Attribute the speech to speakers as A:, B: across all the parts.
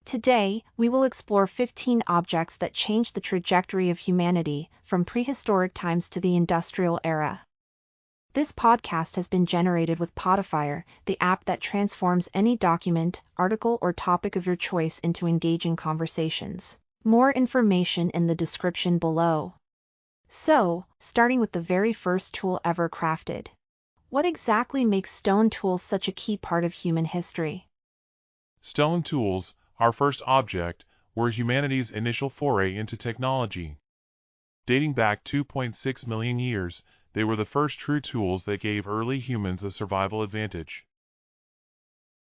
A: Today, we will explore 15 objects that changed the trajectory of humanity from prehistoric times to the industrial era. This podcast has been generated with Pottery, the app that transforms any document, article, or topic of your choice into engaging conversations. More information in the description below. So, starting with the very first tool ever crafted. What exactly makes stone tools such a key part of human history?
B: Stone tools, our first object, were humanity's initial foray into technology. Dating back 2.6 million years, they were the first true tools that gave early humans a survival advantage.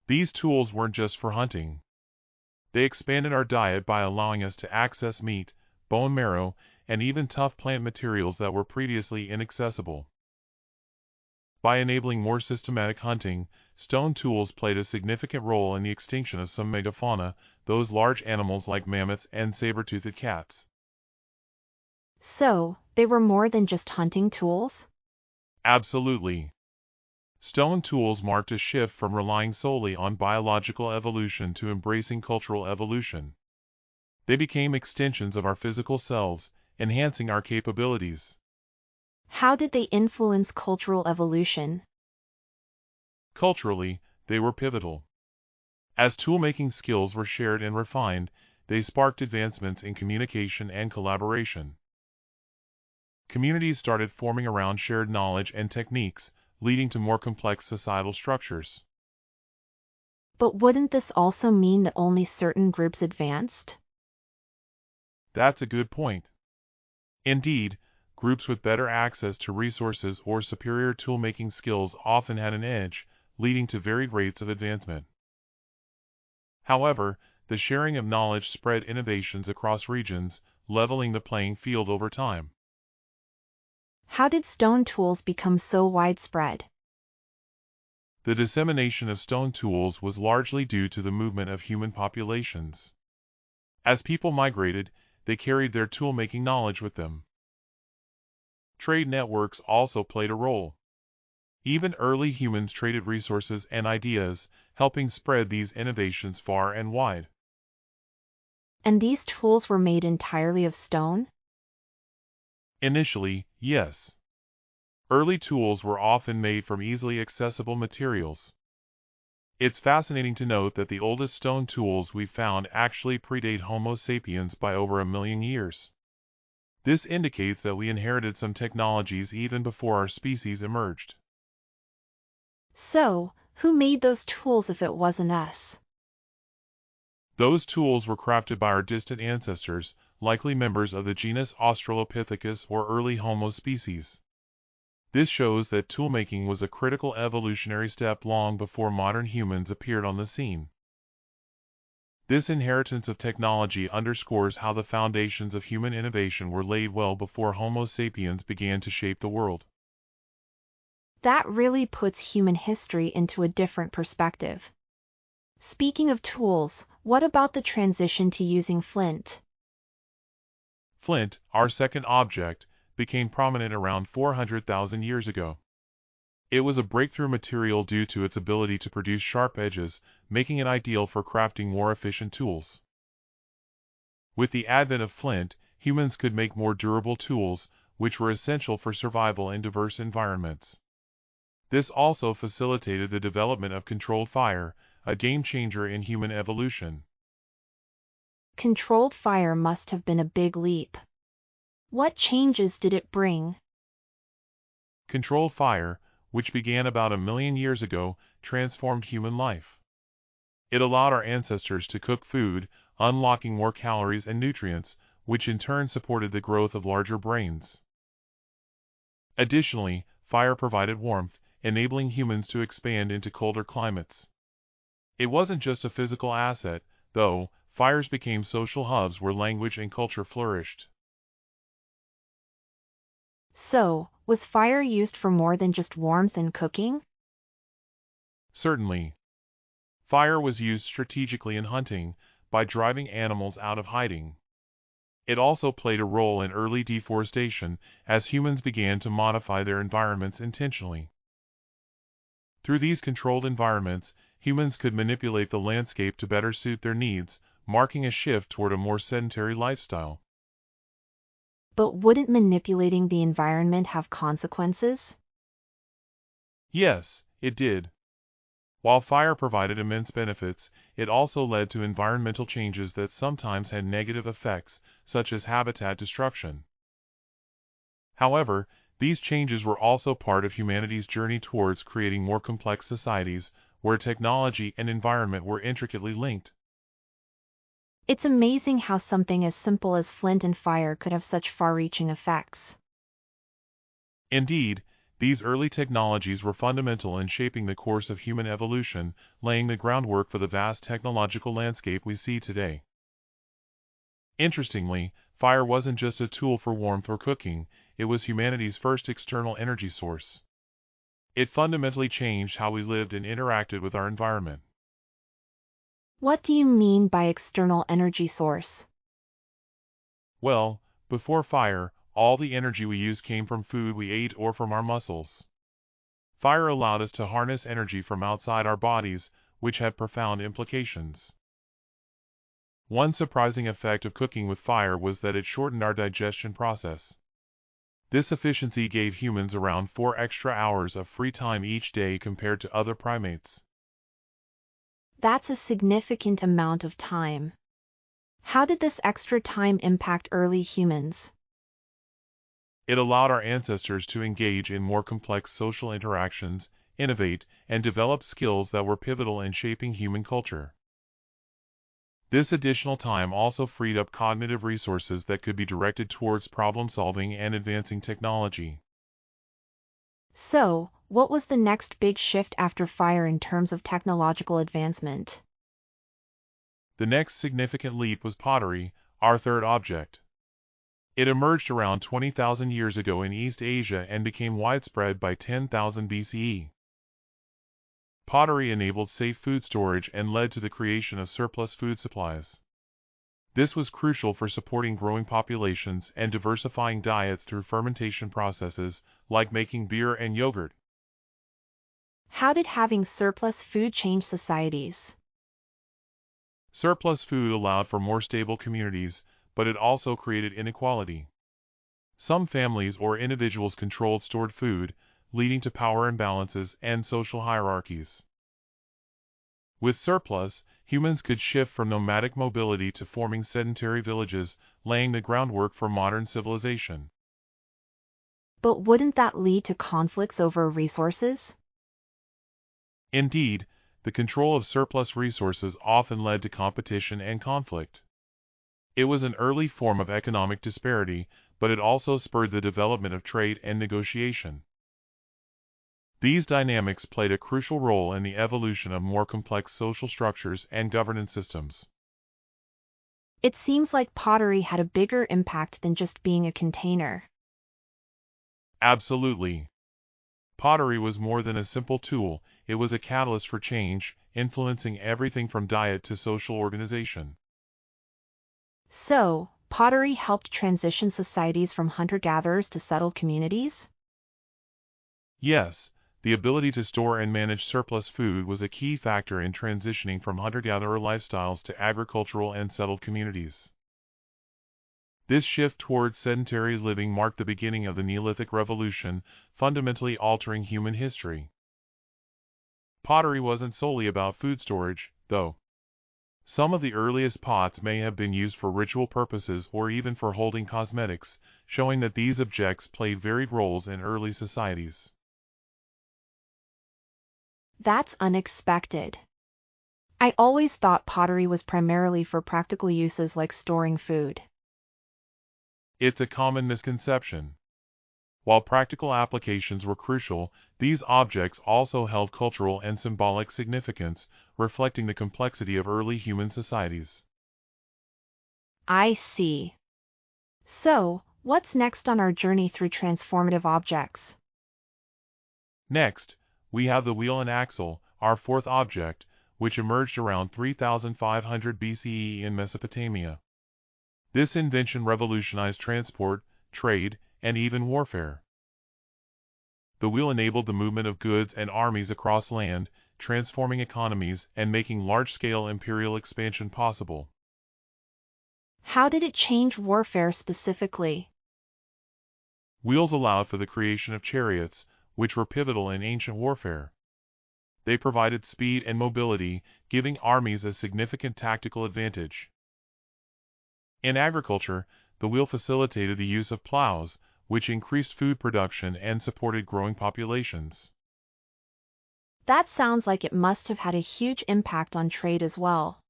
B: These tools weren't just for hunting. They expanded our diet by allowing us to access meat, bone marrow, and even tough plant materials that were previously inaccessible. By enabling more systematic hunting, stone tools played a significant role in the extinction of some megafauna, those large animals like mammoths and saber-toothed cats.
A: So, they were more than just hunting tools?
B: Absolutely. Stone tools marked a shift from relying solely on biological evolution to embracing cultural evolution. They became extensions of our physical selves, enhancing our capabilities.
A: How did they influence cultural evolution?
B: Culturally, they were pivotal. As tool-making skills were shared and refined, they sparked advancements in communication and collaboration. Communities started forming around shared knowledge and techniques, leading to more complex societal structures.
A: But wouldn't this also mean that only certain groups advanced?
B: That's a good point. Indeed, groups with better access to resources or superior tool-making skills often had an edge, leading to varied rates of advancement. However, the sharing of knowledge spread innovations across regions, leveling the playing field over time.
A: How did stone tools become so widespread?
B: The dissemination of stone tools was largely due to the movement of human populations. As people migrated, they carried their tool-making knowledge with them. Trade networks also played a role. Even early humans traded resources and ideas, helping spread these innovations far and wide.
A: And these tools were made entirely of stone?
B: Initially, yes. Early tools were often made from easily accessible materials. It's fascinating to note that the oldest stone tools we've found actually predate Homo sapiens by over 1 million years. This indicates that we inherited some technologies even before our species emerged.
A: So, who made those tools if it wasn't us?
B: Those tools were crafted by our distant ancestors, likely members of the genus Australopithecus or early Homo species. This shows that toolmaking was a critical evolutionary step long before modern humans appeared on the scene. This inheritance of technology underscores how the foundations of human innovation were laid well before Homo sapiens began to shape the world.
A: That really puts human history into a different perspective. Speaking of tools, what about the transition to using flint?
B: Flint, our second object, became prominent around 400,000 years ago. It was a breakthrough material due to its ability to produce sharp edges, making it ideal for crafting more efficient tools. With the advent of flint, humans could make more durable tools, which were essential for survival in diverse environments. This also facilitated the development of controlled fire, a game-changer in human evolution.
A: Controlled fire must have been a big leap. What changes did it bring?
B: Controlled fire, which began about 1 million years ago, transformed human life. It allowed our ancestors to cook food, unlocking more calories and nutrients, which in turn supported the growth of larger brains. Additionally, fire provided warmth, enabling humans to expand into colder climates. It wasn't just a physical asset, though. Fires became social hubs where language and culture flourished.
A: So, was fire used for more than just warmth and cooking?
B: Certainly. Fire was used strategically in hunting, by driving animals out of hiding. It also played a role in early deforestation, as humans began to modify their environments intentionally. Through these controlled environments, humans could manipulate the landscape to better suit their needs, marking a shift toward a more sedentary lifestyle.
A: But wouldn't manipulating the environment have consequences?
B: Yes, it did. While fire provided immense benefits, it also led to environmental changes that sometimes had negative effects, such as habitat destruction. However, these changes were also part of humanity's journey towards creating more complex societies, where technology and environment were intricately linked.
A: It's amazing how something as simple as flint and fire could have such far-reaching effects.
B: Indeed, these early technologies were fundamental in shaping the course of human evolution, laying the groundwork for the vast technological landscape we see today. Interestingly, fire wasn't just a tool for warmth or cooking, it was humanity's first external energy source. It fundamentally changed how we lived and interacted with our environment.
A: What do you mean by external energy source?
B: Well, before fire, all the energy we used came from food we ate or from our muscles. Fire allowed us to harness energy from outside our bodies, which had profound implications. One surprising effect of cooking with fire was that it shortened our digestion process. This efficiency gave humans around 4 extra hours of free time each day compared to other primates.
A: That's a significant amount of time. How did this extra time impact early humans?
B: It allowed our ancestors to engage in more complex social interactions, innovate, and develop skills that were pivotal in shaping human culture. This additional time also freed up cognitive resources that could be directed towards problem-solving and advancing technology.
A: So, what was the next big shift after fire in terms of technological advancement?
B: The next significant leap was pottery, our third object. It emerged around 20,000 years ago in East Asia and became widespread by 10,000 BCE. Pottery enabled safe food storage and led to the creation of surplus food supplies. This was crucial for supporting growing populations and diversifying diets through fermentation processes, like making beer and yogurt.
A: How did having surplus food change societies?
B: Surplus food allowed for more stable communities, but it also created inequality. Some families or individuals controlled stored food, leading to power imbalances and social hierarchies. With surplus, humans could shift from nomadic mobility to forming sedentary villages, laying the groundwork for modern civilization.
A: But wouldn't that lead to conflicts over resources?
B: Indeed, the control of surplus resources often led to competition and conflict. It was an early form of economic disparity, but it also spurred the development of trade and negotiation. These dynamics played a crucial role in the evolution of more complex social structures and governance systems.
A: It seems like pottery had a bigger impact than just being a container.
B: Absolutely. Pottery was more than a simple tool, it was a catalyst for change, influencing everything from diet to social organization.
A: So, pottery helped transition societies from hunter-gatherers to settled communities?
B: Yes, the ability to store and manage surplus food was a key factor in transitioning from hunter-gatherer lifestyles to agricultural and settled communities. This shift towards sedentary living marked the beginning of the Neolithic Revolution, fundamentally altering human history. Pottery wasn't solely about food storage, though. Some of the earliest pots may have been used for ritual purposes or even for holding cosmetics, showing that these objects played varied roles in early societies.
A: That's unexpected. I always thought pottery was primarily for practical uses like storing food.
B: It's a common misconception. While practical applications were crucial, these objects also held cultural and symbolic significance, reflecting the complexity of early human societies.
A: I see. So, what's next on our journey through transformative objects?
B: Next, we have the wheel and axle, our fourth object, which emerged around 3500 BCE in Mesopotamia. This invention revolutionized transport, trade, and even warfare. The wheel enabled the movement of goods and armies across land, transforming economies and making large-scale imperial expansion possible.
A: How did it change warfare specifically?
B: Wheels allowed for the creation of chariots, which were pivotal in ancient warfare. They provided speed and mobility, giving armies a significant tactical advantage. In agriculture, the wheel facilitated the use of plows, which increased food production and supported growing populations.
A: That sounds like it must have had a huge impact on trade as well.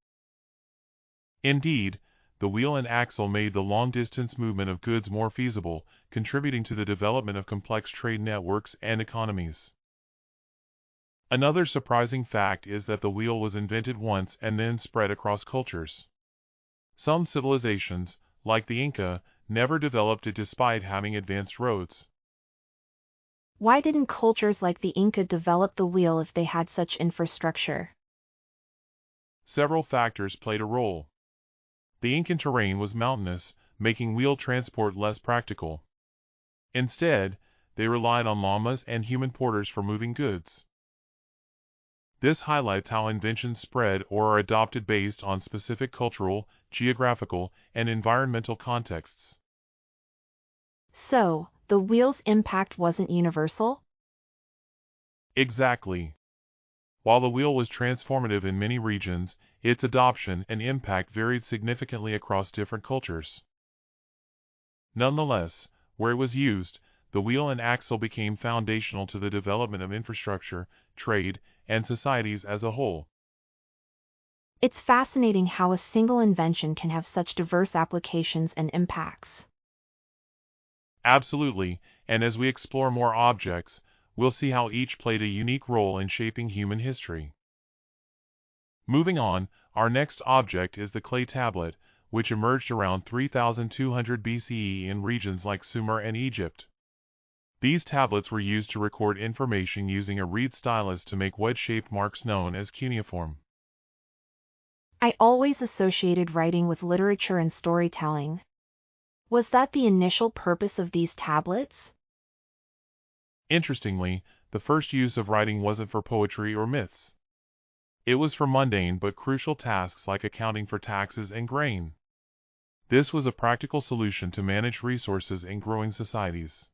B: Indeed, the wheel and axle made the long-distance movement of goods more feasible, contributing to the development of complex trade networks and economies. Another surprising fact is that the wheel was invented once and then spread across cultures. Some civilizations, like the Inca, never developed it despite having advanced roads.
A: Why didn't cultures like the Inca develop the wheel if they had such infrastructure?
B: Several factors played a role. The Incan terrain was mountainous, making wheel transport less practical. Instead, they relied on llamas and human porters for moving goods. This highlights how inventions spread or are adopted based on specific cultural, geographical, and environmental contexts.
A: So, the wheel's impact wasn't universal?
B: Exactly. While the wheel was transformative in many regions, its adoption and impact varied significantly across different cultures. Nonetheless, where it was used, the wheel and axle became foundational to the development of infrastructure, trade, and societies as a whole.
A: It's fascinating how a single invention can have such diverse applications and impacts.
B: Absolutely, and as we explore more objects, we'll see how each played a unique role in shaping human history. Moving on, our next object is the clay tablet, which emerged around 3200 BCE in regions like Sumer and Egypt. These tablets were used to record information using a reed stylus to make wedge-shaped marks known as cuneiform.
A: I always associated writing with literature and storytelling. Was that the initial purpose of these tablets?
B: Interestingly, the first use of writing wasn't for poetry or myths. It was for mundane but crucial tasks like accounting for taxes and grain. This was a practical solution to manage resources in growing societies.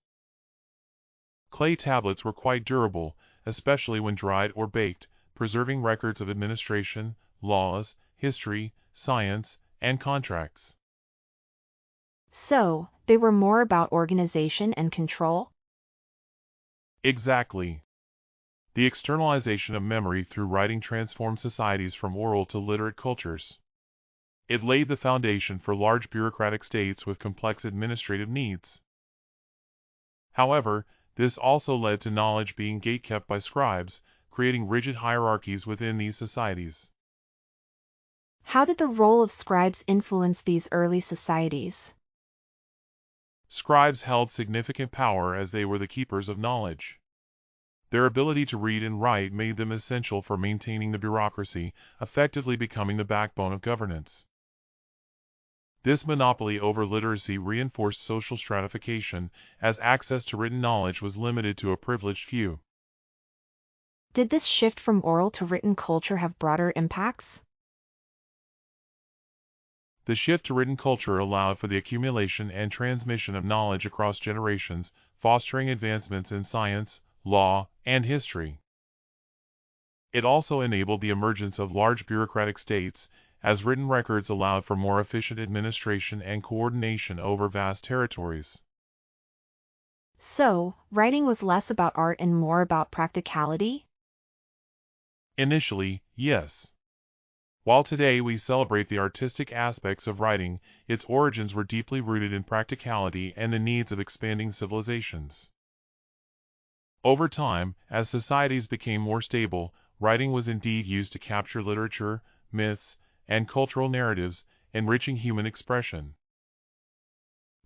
B: Clay tablets were quite durable, especially when dried or baked, preserving records of administration, laws, history, science, and contracts.
A: So, they were more about organization and control?
B: Exactly. The externalization of memory through writing transformed societies from oral to literate cultures. It laid the foundation for large bureaucratic states with complex administrative needs. However, this also led to knowledge being gatekept by scribes, creating rigid hierarchies within these societies.
A: How did the role of scribes influence these early societies?
B: Scribes held significant power as they were the keepers of knowledge. Their ability to read and write made them essential for maintaining the bureaucracy, effectively becoming the backbone of governance. This monopoly over literacy reinforced social stratification, as access to written knowledge was limited to a privileged few.
A: Did this shift from oral to written culture have broader impacts?
B: The shift to written culture allowed for the accumulation and transmission of knowledge across generations, fostering advancements in science, law, and history. It also enabled the emergence of large bureaucratic states, as written records allowed for more efficient administration and coordination over vast territories.
A: So, writing was less about art and more about practicality?
B: Initially, yes. While today we celebrate the artistic aspects of writing, its origins were deeply rooted in practicality and the needs of expanding civilizations. Over time, as societies became more stable, writing was indeed used to capture literature, myths, and cultural narratives, enriching human expression.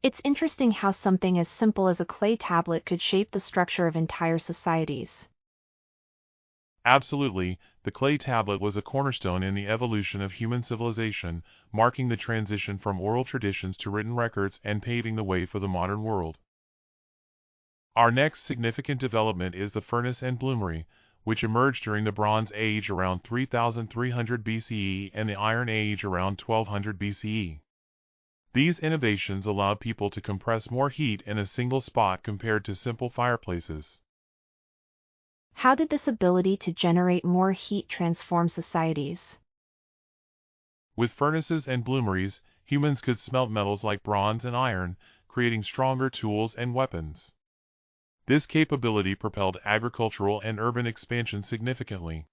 A: It's interesting how something as simple as a clay tablet could shape the structure of entire societies.
B: Absolutely, the clay tablet was a cornerstone in the evolution of human civilization, marking the transition from oral traditions to written records and paving the way for the modern world. Our next significant development is the furnace and bloomery, which emerged during the Bronze Age around 3300 BCE and the Iron Age around 1200 BCE. These innovations allowed people to compress more heat in a single spot compared to simple fireplaces.
A: How did this ability to generate more heat transform societies?
B: With furnaces and bloomeries, humans could smelt metals like bronze and iron, creating stronger tools and weapons. This capability propelled agricultural and urban expansion significantly.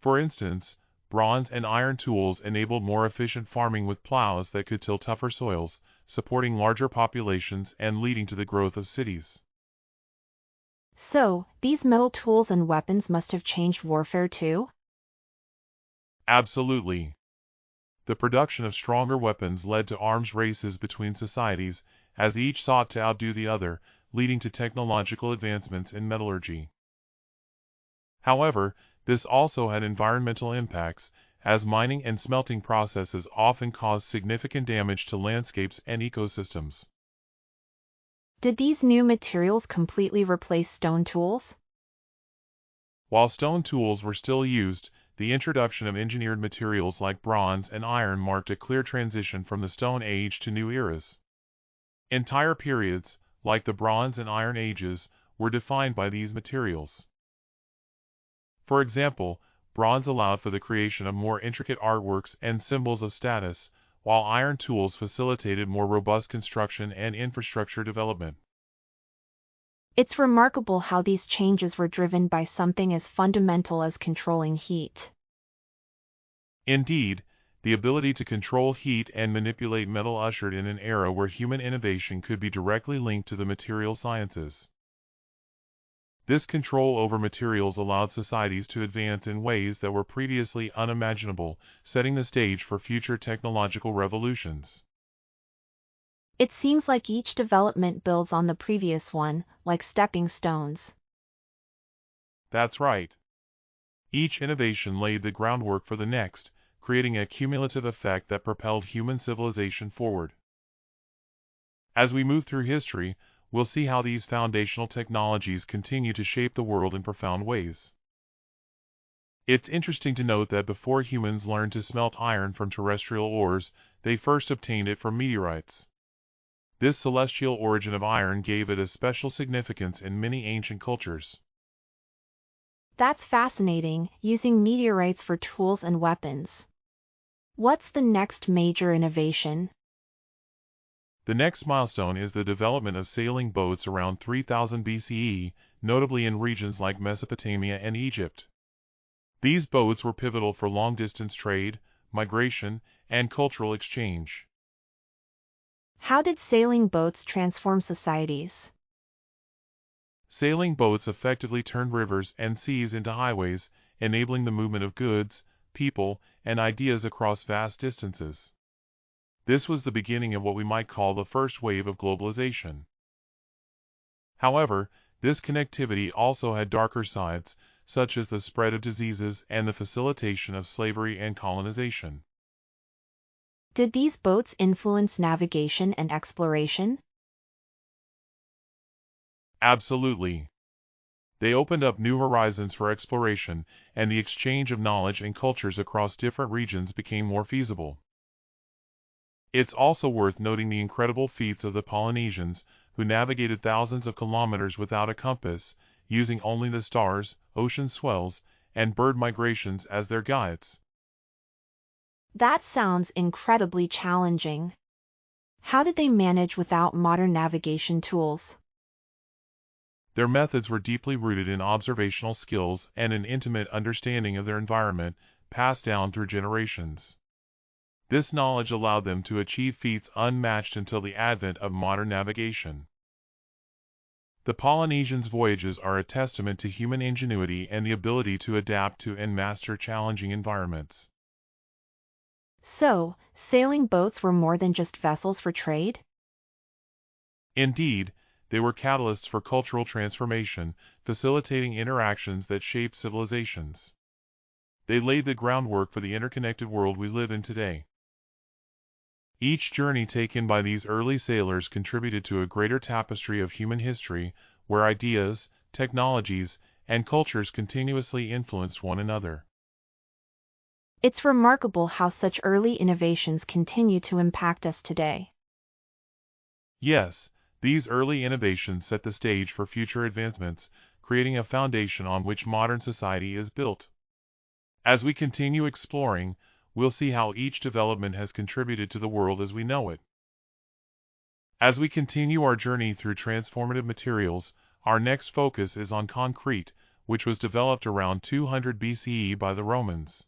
B: For instance, bronze and iron tools enabled more efficient farming with plows that could till tougher soils, supporting larger populations and leading to the growth of cities.
A: So, these metal tools and weapons must have changed warfare too?
B: Absolutely. The production of stronger weapons led to arms races between societies, as each sought to outdo the other, leading to technological advancements in metallurgy. However, this also had environmental impacts, as mining and smelting processes often caused significant damage to landscapes and ecosystems.
A: Did these new materials completely replace stone tools?
B: While stone tools were still used, the introduction of engineered materials like bronze and iron marked a clear transition from the Stone Age to new eras. Entire periods, like the Bronze and Iron Ages, were defined by these materials. For example, bronze allowed for the creation of more intricate artworks and symbols of status, while iron tools facilitated more robust construction and infrastructure development.
A: It's remarkable how these changes were driven by something as fundamental as controlling heat.
B: Indeed, the ability to control heat and manipulate metal ushered in an era where human innovation could be directly linked to the material sciences. This control over materials allowed societies to advance in ways that were previously unimaginable, setting the stage for future technological revolutions.
A: It seems like each development builds on the previous one, like stepping stones.
B: That's right. Each innovation laid the groundwork for the next, creating a cumulative effect that propelled human civilization forward. As we move through history, we'll see how these foundational technologies continue to shape the world in profound ways. It's interesting to note that before humans learned to smelt iron from terrestrial ores, they first obtained it from meteorites. This celestial origin of iron gave it a special significance in many ancient cultures.
A: That's fascinating, using meteorites for tools and weapons. What's the next major innovation?
B: The next milestone is the development of sailing boats around 3000 BCE, notably in regions like Mesopotamia and Egypt. These boats were pivotal for long-distance trade, migration, and cultural exchange.
A: How did sailing boats transform societies?
B: Sailing boats effectively turned rivers and seas into highways, enabling the movement of goods, people, and ideas across vast distances. This was the beginning of what we might call the first wave of globalization. However, this connectivity also had darker sides, such as the spread of diseases and the facilitation of slavery and colonization.
A: Did these boats influence navigation and exploration?
B: Absolutely. They opened up new horizons for exploration, and the exchange of knowledge and cultures across different regions became more feasible. It's also worth noting the incredible feats of the Polynesians, who navigated thousands of kilometers without a compass, using only the stars, ocean swells, and bird migrations as their guides.
A: That sounds incredibly challenging. How did they manage without modern navigation tools?
B: Their methods were deeply rooted in observational skills and an intimate understanding of their environment, passed down through generations. This knowledge allowed them to achieve feats unmatched until the advent of modern navigation. The Polynesians' voyages are a testament to human ingenuity and the ability to adapt to and master challenging environments.
A: So, sailing boats were more than just vessels for trade?
B: Indeed, they were catalysts for cultural transformation, facilitating interactions that shaped civilizations. They laid the groundwork for the interconnected world we live in today. Each journey taken by these early sailors contributed to a greater tapestry of human history, where ideas, technologies, and cultures continuously influenced one another.
A: It's remarkable how such early innovations continue to impact us today.
B: Yes, these early innovations set the stage for future advancements, creating a foundation on which modern society is built. As we continue exploring, we'll see how each development has contributed to the world as we know it. As we continue our journey through transformative materials, our next focus is on concrete, which was developed around 200 BCE by the Romans.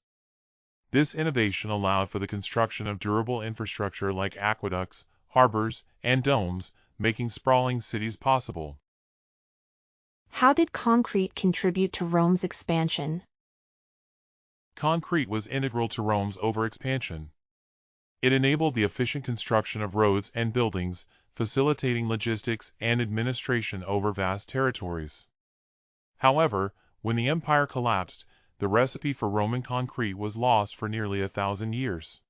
B: This innovation allowed for the construction of durable infrastructure like aqueducts, harbors, and domes, making sprawling cities possible.
A: How did concrete contribute to Rome's expansion?
B: Concrete was integral to Rome's overexpansion. It enabled the efficient construction of roads and buildings, facilitating logistics and administration over vast territories. However, when the empire collapsed, the recipe for Roman concrete was lost for nearly 1,000 years.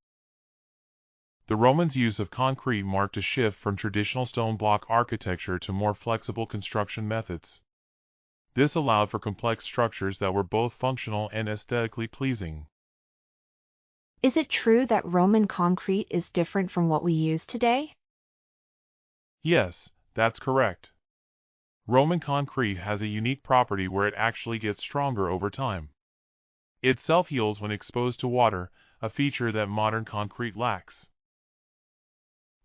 B: The Romans' use of concrete marked a shift from traditional stone block architecture to more flexible construction methods. This allowed for complex structures that were both functional and aesthetically pleasing.
A: Is it true that Roman concrete is different from what we use today?
B: Yes, that's correct. Roman concrete has a unique property where it actually gets stronger over time. It self-heals when exposed to water, a feature that modern concrete lacks.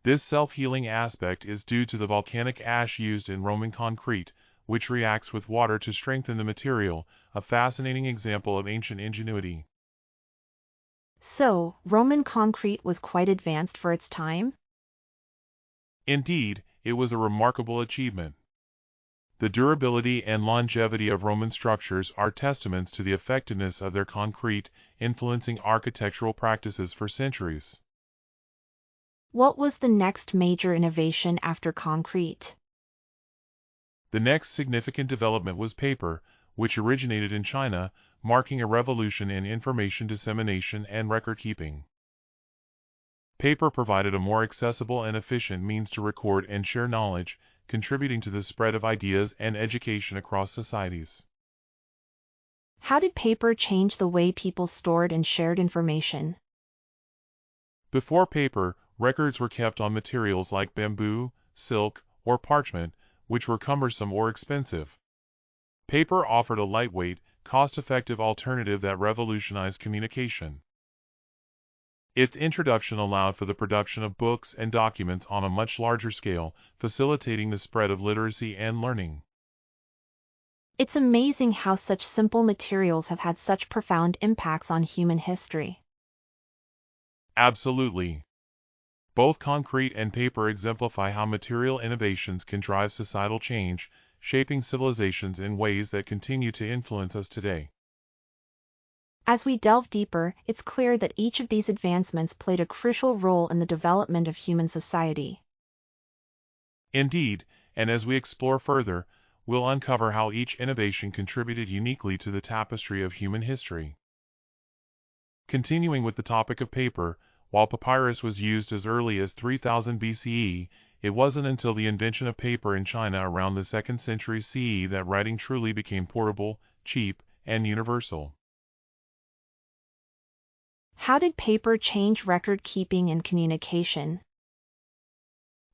B: This self-healing aspect is due to the volcanic ash used in Roman concrete, which reacts with water to strengthen the material, a fascinating example of ancient ingenuity.
A: So, Roman concrete was quite advanced for its time?
B: Indeed, it was a remarkable achievement. The durability and longevity of Roman structures are testaments to the effectiveness of their concrete, influencing architectural practices for centuries.
A: What was the next major innovation after concrete?
B: The next significant development was paper, which originated in China, marking a revolution in information dissemination and record-keeping. Paper provided a more accessible and efficient means to record and share knowledge, contributing to the spread of ideas and education across societies.
A: How did paper change the way people stored and shared information?
B: Before paper, records were kept on materials like bamboo, silk, or parchment, which were cumbersome or expensive. Paper offered a lightweight, cost-effective alternative that revolutionized communication. Its introduction allowed for the production of books and documents on a much larger scale, facilitating the spread of literacy and learning.
A: It's amazing how such simple materials have had such profound impacts on human history.
B: Absolutely. Both concrete and paper exemplify how material innovations can drive societal change, shaping civilizations in ways that continue to influence us today.
A: As we delve deeper, it's clear that each of these advancements played a crucial role in the development of human society.
B: Indeed, and as we explore further, we'll uncover how each innovation contributed uniquely to the tapestry of human history. Continuing with the topic of paper, while papyrus was used as early as 3000 BCE, it wasn't until the invention of paper in China around the 2nd century CE that writing truly became portable, cheap, and universal.
A: How did paper change record-keeping and communication?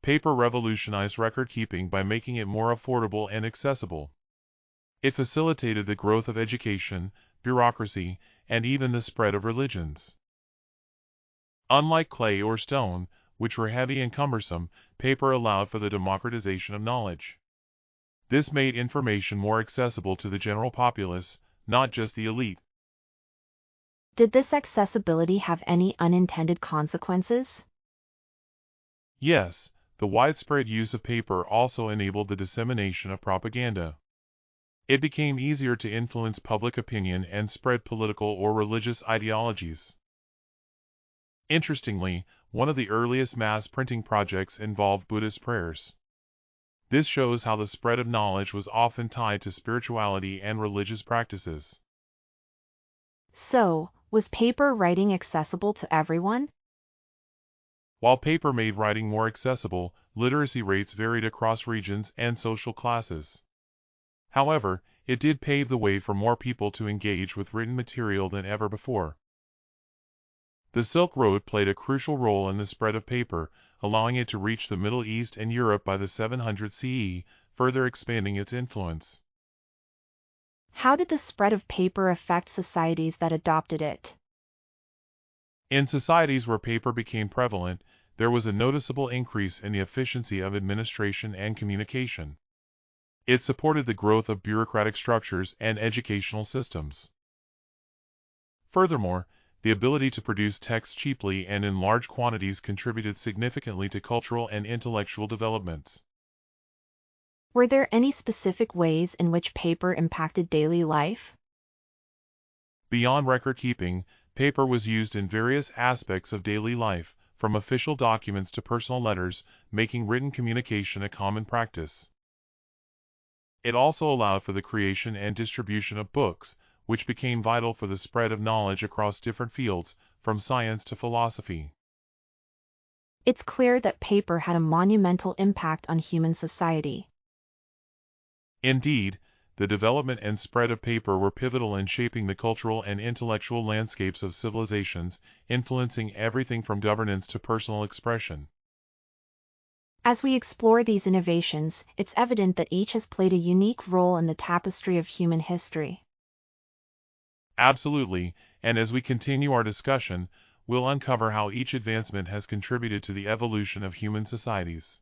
B: Paper revolutionized record-keeping by making it more affordable and accessible. It facilitated the growth of education, bureaucracy, and even the spread of religions. Unlike clay or stone, which were heavy and cumbersome, paper allowed for the democratization of knowledge. This made information more accessible to the general populace, not just the elite.
A: Did this accessibility have any unintended consequences?
B: Yes, the widespread use of paper also enabled the dissemination of propaganda. It became easier to influence public opinion and spread political or religious ideologies. Interestingly, one of the earliest mass printing projects involved Buddhist prayers. This shows how the spread of knowledge was often tied to spirituality and religious practices.
A: So, was paper writing accessible to everyone?
B: While paper made writing more accessible, literacy rates varied across regions and social classes. However, it did pave the way for more people to engage with written material than ever before. The Silk Road played a crucial role in the spread of paper, allowing it to reach the Middle East and Europe by the 700 CE, further expanding its influence.
A: How did the spread of paper affect societies that adopted it?
B: In societies where paper became prevalent, there was a noticeable increase in the efficiency of administration and communication. It supported the growth of bureaucratic structures and educational systems. Furthermore, the ability to produce text cheaply and in large quantities contributed significantly to cultural and intellectual developments.
A: Were there any specific ways in which paper impacted daily life?
B: Beyond record keeping, paper was used in various aspects of daily life, from official documents to personal letters, making written communication a common practice. It also allowed for the creation and distribution of books, which became vital for the spread of knowledge across different fields, from science to philosophy.
A: It's clear that paper had a monumental impact on human society.
B: Indeed, the development and spread of paper were pivotal in shaping the cultural and intellectual landscapes of civilizations, influencing everything from governance to personal expression.
A: As we explore these innovations, it's evident that each has played a unique role in the tapestry of human history.
B: Absolutely, and as we continue our discussion, we'll uncover how each advancement has contributed to the evolution of human societies.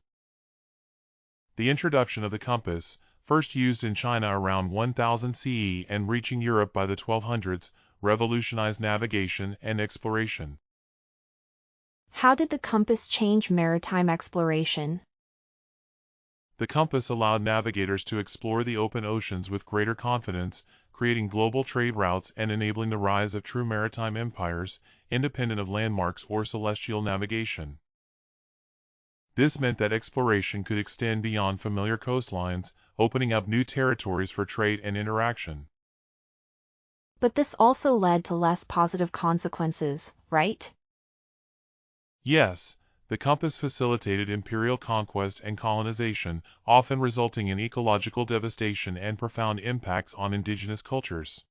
B: The introduction of the compass, first used in China around 1000 CE and reaching Europe by the 1200s, revolutionized navigation and exploration.
A: How did the compass change maritime exploration?
B: The compass allowed navigators to explore the open oceans with greater confidence, creating global trade routes and enabling the rise of true maritime empires, independent of landmarks or celestial navigation. This meant that exploration could extend beyond familiar coastlines, opening up new territories for trade and interaction.
A: But this also led to less positive consequences, right?
B: Yes, the compass facilitated imperial conquest and colonization, often resulting in ecological devastation and profound impacts on indigenous cultures.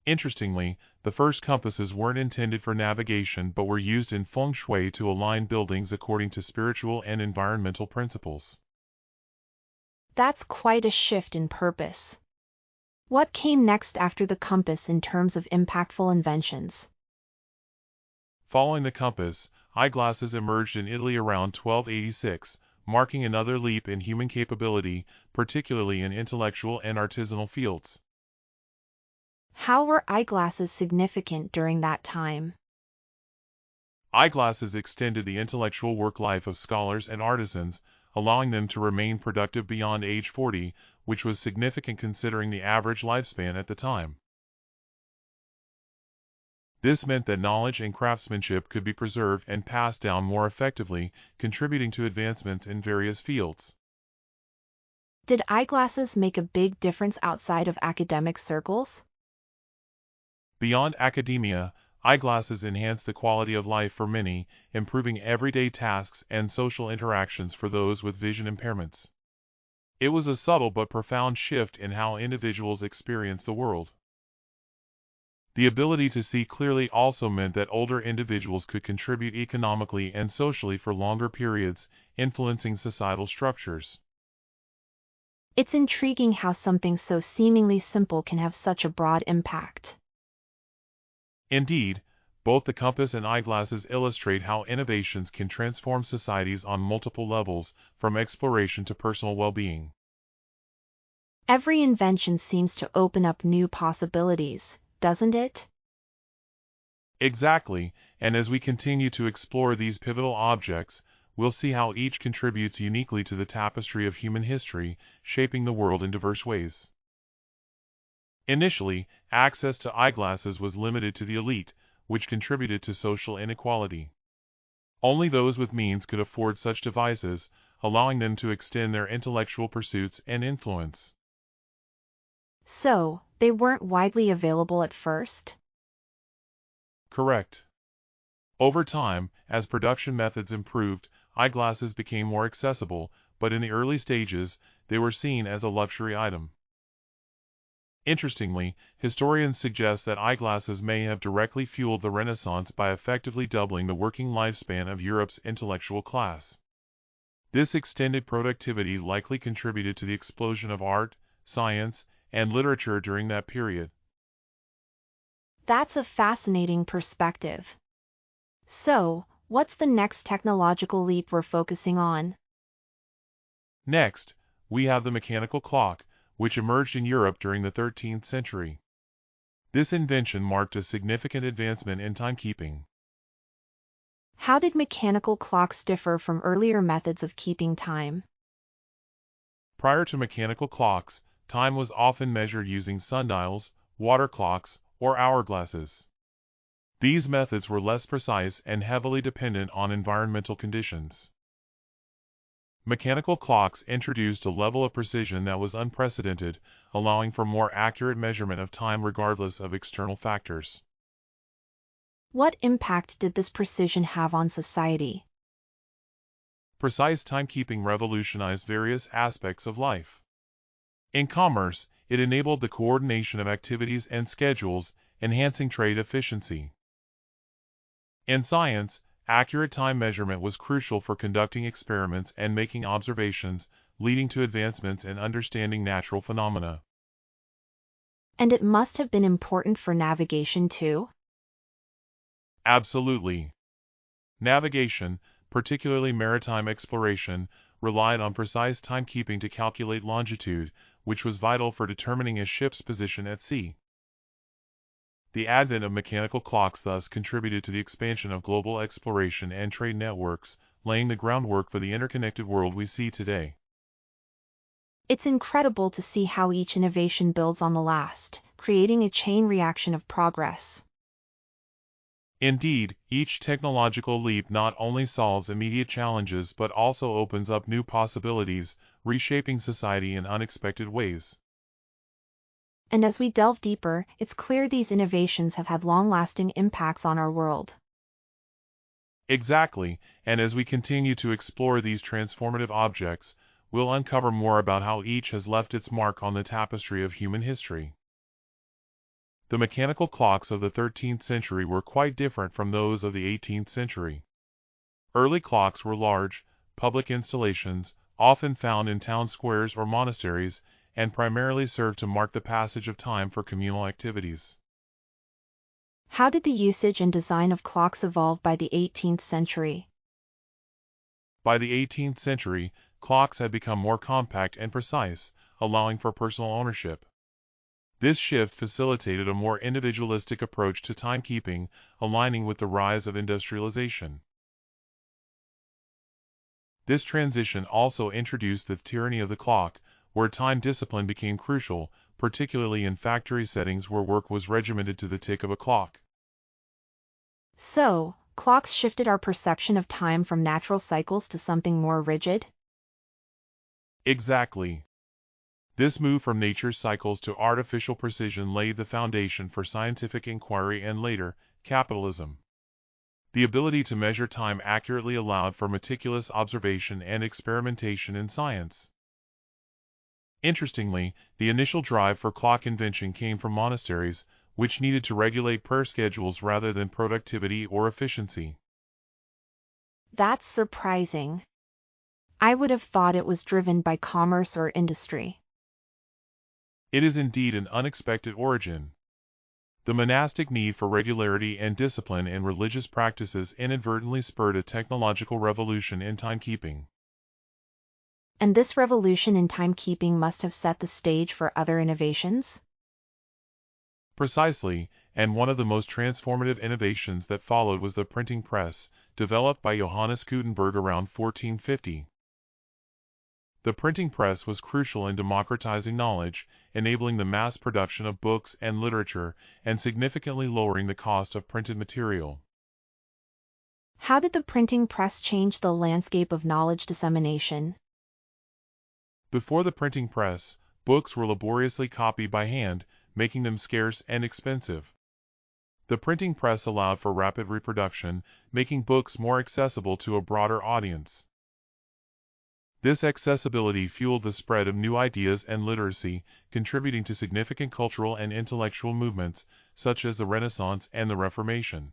B: Interestingly, the first compasses weren't intended for navigation but were used in feng shui to align buildings according to spiritual and environmental principles.
A: That's quite a shift in purpose. What came next after the compass in terms of impactful inventions?
B: Following the compass, eyeglasses emerged in Italy around 1286, marking another leap in human capability, particularly in intellectual and artisanal fields.
A: How were eyeglasses significant during that time?
B: Eyeglasses extended the intellectual work life of scholars and artisans, allowing them to remain productive beyond age 40, which was significant considering the average lifespan at the time. This meant that knowledge and craftsmanship could be preserved and passed down more effectively, contributing to advancements in various fields.
A: Did eyeglasses make a big difference outside of academic circles?
B: Beyond academia, eyeglasses enhanced the quality of life for many, improving everyday tasks and social interactions for those with vision impairments. It was a subtle but profound shift in how individuals experience the world. The ability to see clearly also meant that older individuals could contribute economically and socially for longer periods, influencing societal structures.
A: It's intriguing how something so seemingly simple can have such a broad impact.
B: Indeed, both the compass and eyeglasses illustrate how innovations can transform societies on multiple levels, from exploration to personal well-being.
A: Every invention seems to open up new possibilities, doesn't it?
B: Exactly, and as we continue to explore these pivotal objects, we'll see how each contributes uniquely to the tapestry of human history, shaping the world in diverse ways. Initially, access to eyeglasses was limited to the elite, which contributed to social inequality. Only those with means could afford such devices, allowing them to extend their intellectual pursuits and influence.
A: So, they weren't widely available at first?
B: Correct. Over time, as production methods improved, eyeglasses became more accessible, but in the early stages, they were seen as a luxury item. Interestingly, historians suggest that eyeglasses may have directly fueled the Renaissance by effectively doubling the working lifespan of Europe's intellectual class. This extended productivity likely contributed to the explosion of art, science, and literature during that period.
A: That's a fascinating perspective. So, what's the next technological leap we're focusing on?
B: Next, we have the mechanical clock, which emerged in Europe during the 13th century. This invention marked a significant advancement in timekeeping.
A: How did mechanical clocks differ from earlier methods of keeping time?
B: Prior to mechanical clocks, time was often measured using sundials, water clocks, or hourglasses. These methods were less precise and heavily dependent on environmental conditions. Mechanical clocks introduced a level of precision that was unprecedented, allowing for more accurate measurement of time regardless of external factors.
A: What impact did this precision have on society?
B: Precise timekeeping revolutionized various aspects of life. In commerce, it enabled the coordination of activities and schedules, enhancing trade efficiency. In science, accurate time measurement was crucial for conducting experiments and making observations, leading to advancements in understanding natural phenomena.
A: And it must have been important for navigation too?
B: Absolutely. Navigation, particularly maritime exploration, relied on precise timekeeping to calculate longitude, which was vital for determining a ship's position at sea. The advent of mechanical clocks thus contributed to the expansion of global exploration and trade networks, laying the groundwork for the interconnected world we see today.
A: It's incredible to see how each innovation builds on the last, creating a chain reaction of progress.
B: Indeed, each technological leap not only solves immediate challenges but also opens up new possibilities, reshaping society in unexpected ways.
A: And as we delve deeper, it's clear these innovations have had long-lasting impacts on our world.
B: Exactly, and as we continue to explore these transformative objects, we'll uncover more about how each has left its mark on the tapestry of human history. The mechanical clocks of the 13th century were quite different from those of the 18th century. Early clocks were large, public installations, often found in town squares or monasteries, and primarily served to mark the passage of time for communal activities.
A: How did the usage and design of clocks evolve by the 18th century?
B: By the 18th century, clocks had become more compact and precise, allowing for personal ownership. This shift facilitated a more individualistic approach to timekeeping, aligning with the rise of industrialization. This transition also introduced the tyranny of the clock, where time discipline became crucial, particularly in factory settings where work was regimented to the tick of a clock.
A: So, clocks shifted our perception of time from natural cycles to something more rigid?
B: Exactly. This move from nature's cycles to artificial precision laid the foundation for scientific inquiry and later, capitalism. The ability to measure time accurately allowed for meticulous observation and experimentation in science. Interestingly, the initial drive for clock invention came from monasteries, which needed to regulate prayer schedules rather than productivity or efficiency.
A: That's surprising. I would have thought it was driven by commerce or industry.
B: It is indeed an unexpected origin. The monastic need for regularity and discipline in religious practices inadvertently spurred a technological revolution in timekeeping.
A: And this revolution in timekeeping must have set the stage for other innovations?
B: Precisely, and one of the most transformative innovations that followed was the printing press, developed by Johannes Gutenberg around 1450. The printing press was crucial in democratizing knowledge, enabling the mass production of books and literature, and significantly lowering the cost of printed material.
A: How did the printing press change the landscape of knowledge dissemination?
B: Before the printing press, books were laboriously copied by hand, making them scarce and expensive. The printing press allowed for rapid reproduction, making books more accessible to a broader audience. This accessibility fueled the spread of new ideas and literacy, contributing to significant cultural and intellectual movements, such as the Renaissance and the Reformation.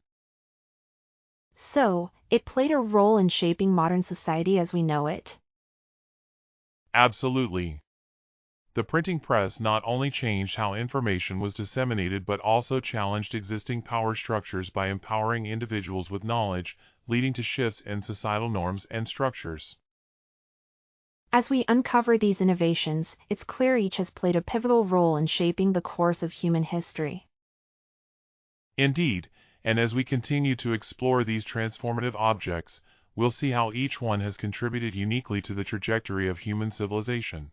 A: So, it played a role in shaping modern society as we know it.
B: Absolutely. The printing press not only changed how information was disseminated but also challenged existing power structures by empowering individuals with knowledge, leading to shifts in societal norms and structures.
A: As we uncover these innovations, it's clear each has played a pivotal role in shaping the course of human history.
B: Indeed, and as we continue to explore these transformative objects, we'll see how each one has contributed uniquely to the trajectory of human civilization.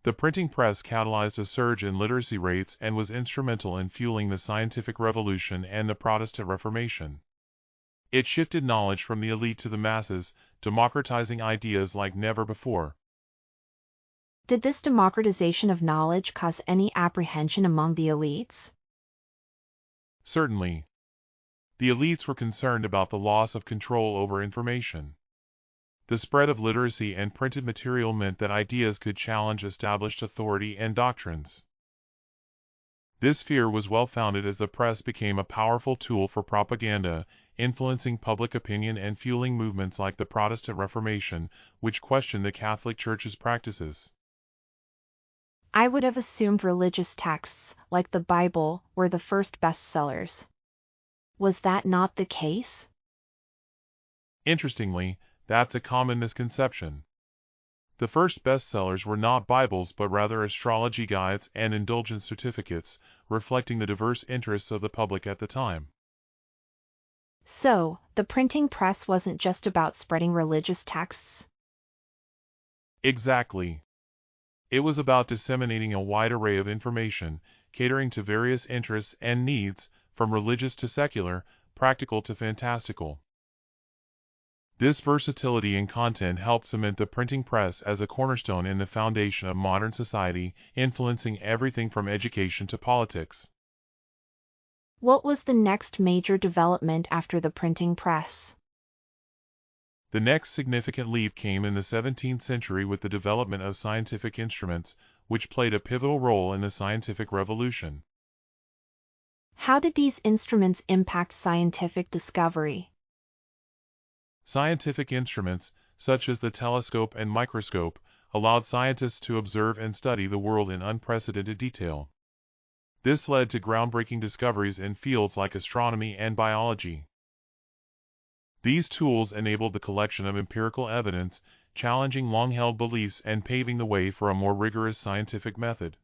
B: The printing press catalyzed a surge in literacy rates and was instrumental in fueling the scientific revolution and the Protestant Reformation. It shifted knowledge from the elite to the masses, democratizing ideas like never before.
A: Did this democratization of knowledge cause any apprehension among the elites?
B: Certainly. The elites were concerned about the loss of control over information. The spread of literacy and printed material meant that ideas could challenge established authority and doctrines. This fear was well-founded as the press became a powerful tool for propaganda, influencing public opinion and fueling movements like the Protestant Reformation, which questioned the Catholic Church's practices.
A: I would have assumed religious texts, like the Bible, were the first bestsellers. Was that not the case?
B: Interestingly, that's a common misconception. The first bestsellers were not Bibles but rather astrology guides and indulgence certificates, reflecting the diverse interests of the public at the time.
A: So, the printing press wasn't just about spreading religious texts?
B: Exactly. It was about disseminating a wide array of information, catering to various interests and needs, from religious to secular, practical to fantastical. This versatility in content helped cement the printing press as a cornerstone in the foundation of modern society, influencing everything from education to politics.
A: What was the next major development after the printing press?
B: The next significant leap came in the 17th century with the development of scientific instruments, which played a pivotal role in the scientific revolution.
A: How did these instruments impact scientific discovery?
B: Scientific instruments, such as the telescope and microscope, allowed scientists to observe and study the world in unprecedented detail. This led to groundbreaking discoveries in fields like astronomy and biology. These tools enabled the collection of empirical evidence, challenging long-held beliefs and paving the way for a more rigorous scientific method.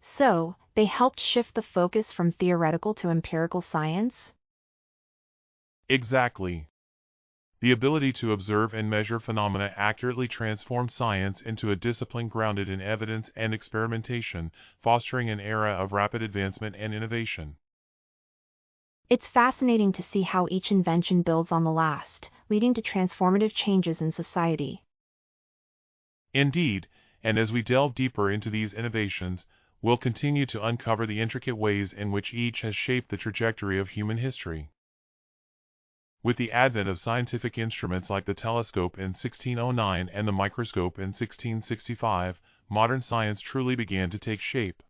A: So, they helped shift the focus from theoretical to empirical science?
B: Exactly. The ability to observe and measure phenomena accurately transformed science into a discipline grounded in evidence and experimentation, fostering an era of rapid advancement and innovation.
A: It's fascinating to see how each invention builds on the last, leading to transformative changes in society.
B: Indeed, and as we delve deeper into these innovations, we'll continue to uncover the intricate ways in which each has shaped the trajectory of human history. With the advent of scientific instruments like the telescope in 1609 and the microscope in 1665, modern science truly began to take shape.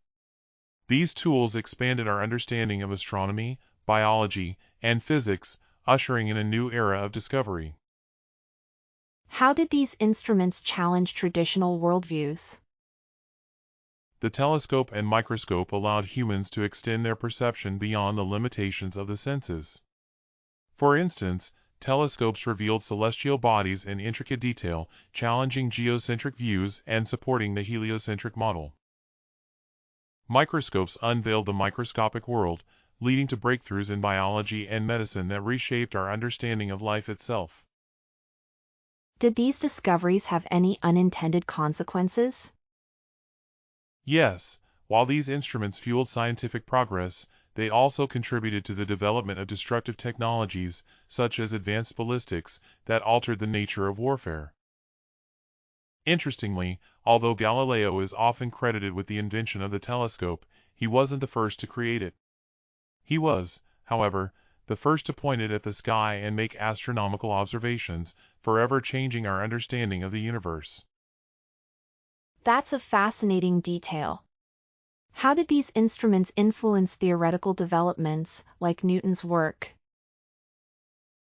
B: These tools expanded our understanding of astronomy, biology, and physics, ushering in a new era of discovery.
A: How did these instruments challenge traditional worldviews?
B: The telescope and microscope allowed humans to extend their perception beyond the limitations of the senses. For instance, telescopes revealed celestial bodies in intricate detail, challenging geocentric views and supporting the heliocentric model. Microscopes unveiled the microscopic world, leading to breakthroughs in biology and medicine that reshaped our understanding of life itself.
A: Did these discoveries have any unintended consequences?
B: Yes, while these instruments fueled scientific progress, they also contributed to the development of destructive technologies, such as advanced ballistics, that altered the nature of warfare. Interestingly, although Galileo is often credited with the invention of the telescope, he wasn't the first to create it. He was, however, the first to point it at the sky and make astronomical observations, forever changing our understanding of the universe.
A: That's a fascinating detail. How did these instruments influence theoretical developments, like Newton's work?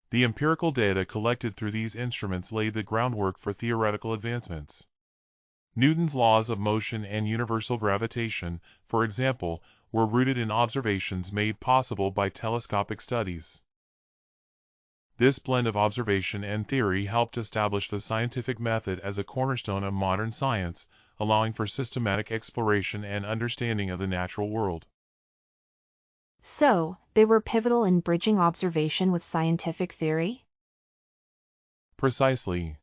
B: The empirical data collected through these instruments laid the groundwork for theoretical advancements. Newton's laws of motion and universal gravitation, for example, were rooted in observations made possible by telescopic studies. This blend of observation and theory helped establish the scientific method as a cornerstone of modern science, allowing for systematic exploration and understanding of the natural world.
A: So, they were pivotal in bridging observation with scientific theory?
B: Precisely.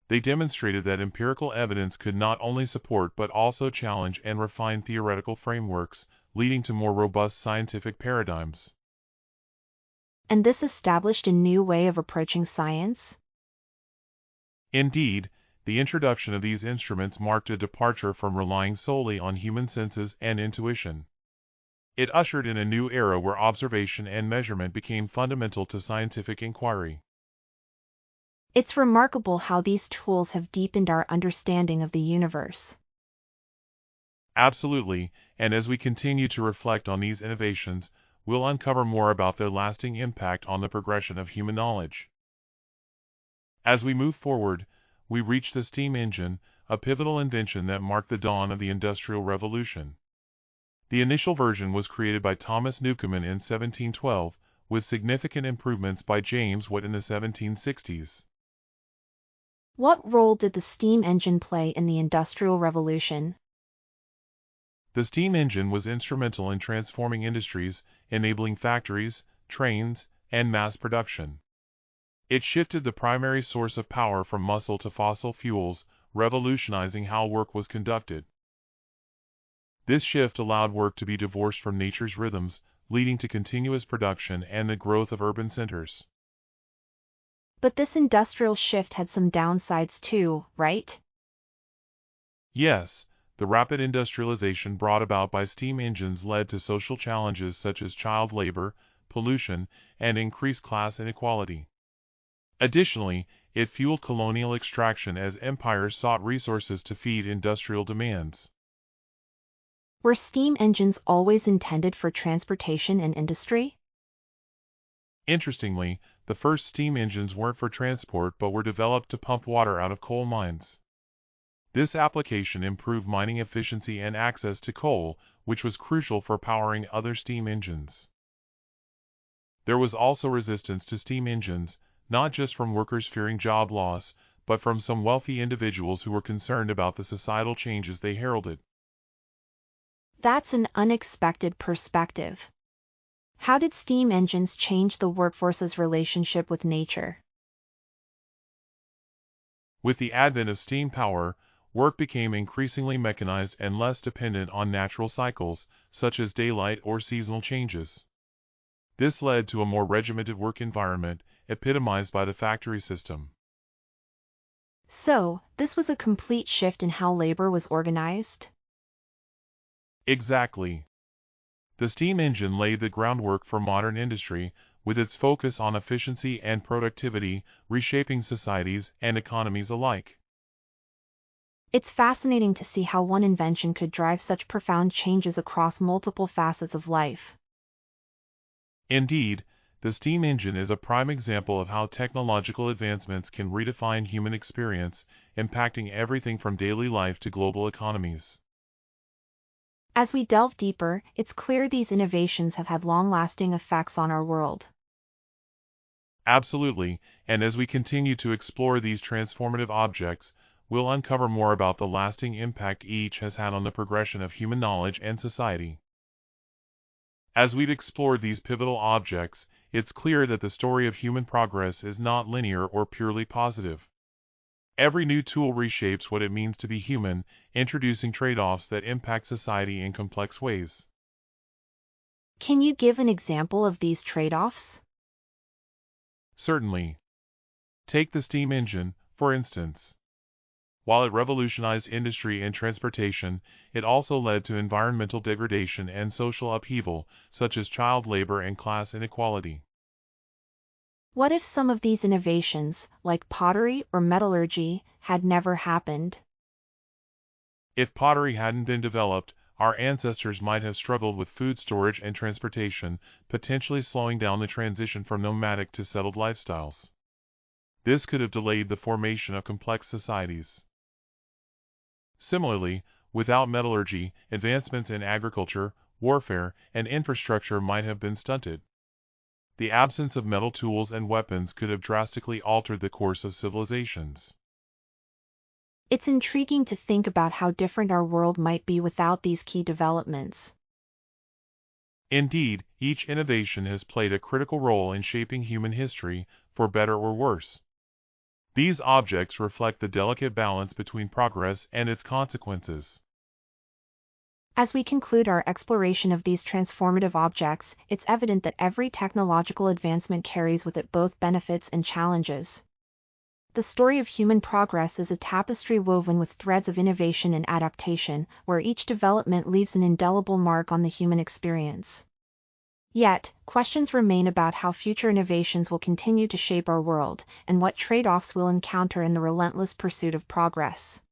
B: They demonstrated that empirical evidence could not only support but also challenge and refine theoretical frameworks, leading to more robust scientific paradigms.
A: And this established a new way of approaching science?
B: Indeed, the introduction of these instruments marked a departure from relying solely on human senses and intuition. It ushered in a new era where observation and measurement became fundamental to scientific inquiry.
A: It's remarkable how these tools have deepened our understanding of the universe.
B: Absolutely, and as we continue to reflect on these innovations, we'll uncover more about their lasting impact on the progression of human knowledge. As we move forward, we reach the steam engine, a pivotal invention that marked the dawn of the Industrial Revolution. The initial version was created by Thomas Newcomen in 1712, with significant improvements by James Watt in the 1760s.
A: What role did the steam engine play in the Industrial Revolution?
B: The steam engine was instrumental in transforming industries, enabling factories, trains, and mass production. It shifted the primary source of power from muscle to fossil fuels, revolutionizing how work was conducted. This shift allowed work to be divorced from nature's rhythms, leading to continuous production and the growth of urban centers.
A: But this industrial shift had some downsides too, right?
B: Yes, the rapid industrialization brought about by steam engines led to social challenges such as child labor, pollution, and increased class inequality. Additionally, it fueled colonial extraction as empires sought resources to feed industrial demands.
A: Were steam engines always intended for transportation and industry?
B: Interestingly, the first steam engines weren't for transport but were developed to pump water out of coal mines. This application improved mining efficiency and access to coal, which was crucial for powering other steam engines. There was also resistance to steam engines, not just from workers fearing job loss, but from some wealthy individuals who were concerned about the societal changes they heralded.
A: That's an unexpected perspective. How did steam engines change the workforce's relationship with nature?
B: With the advent of steam power, work became increasingly mechanized and less dependent on natural cycles, such as daylight or seasonal changes. This led to a more regimented work environment, epitomized by the factory system.
A: So, this was a complete shift in how labor was organized?
B: Exactly. The steam engine laid the groundwork for modern industry, with its focus on efficiency and productivity, reshaping societies and economies alike.
A: It's fascinating to see how one invention could drive such profound changes across multiple facets of life.
B: Indeed, the steam engine is a prime example of how technological advancements can redefine human experience, impacting everything from daily life to global economies.
A: As we delve deeper, it's clear these innovations have had long-lasting effects on our world.
B: Absolutely, and as we continue to explore these transformative objects, we'll uncover more about the lasting impact each has had on the progression of human knowledge and society. As we've explored these pivotal objects, it's clear that the story of human progress is not linear or purely positive. Every new tool reshapes what it means to be human, introducing trade-offs that impact society in complex ways.
A: Can you give an example of these trade-offs?
B: Certainly. Take the steam engine, for instance. While it revolutionized industry and transportation, it also led to environmental degradation and social upheaval, such as child labor and class inequality.
A: What if some of these innovations, like pottery or metallurgy, had never happened?
B: If pottery hadn't been developed, our ancestors might have struggled with food storage and transportation, potentially slowing down the transition from nomadic to settled lifestyles. This could have delayed the formation of complex societies. Similarly, without metallurgy, advancements in agriculture, warfare, and infrastructure might have been stunted. The absence of metal tools and weapons could have drastically altered the course of civilizations.
A: It's intriguing to think about how different our world might be without these key developments.
B: Indeed, each innovation has played a critical role in shaping human history, for better or worse. These objects reflect the delicate balance between progress and its consequences.
A: As we conclude our exploration of these transformative objects, it's evident that every technological advancement carries with it both benefits and challenges. The story of human progress is a tapestry woven with threads of innovation and adaptation, where each development leaves an indelible mark on the human experience. Yet, questions remain about how future innovations will continue to shape our world, and what trade-offs we'll encounter in the relentless pursuit of progress.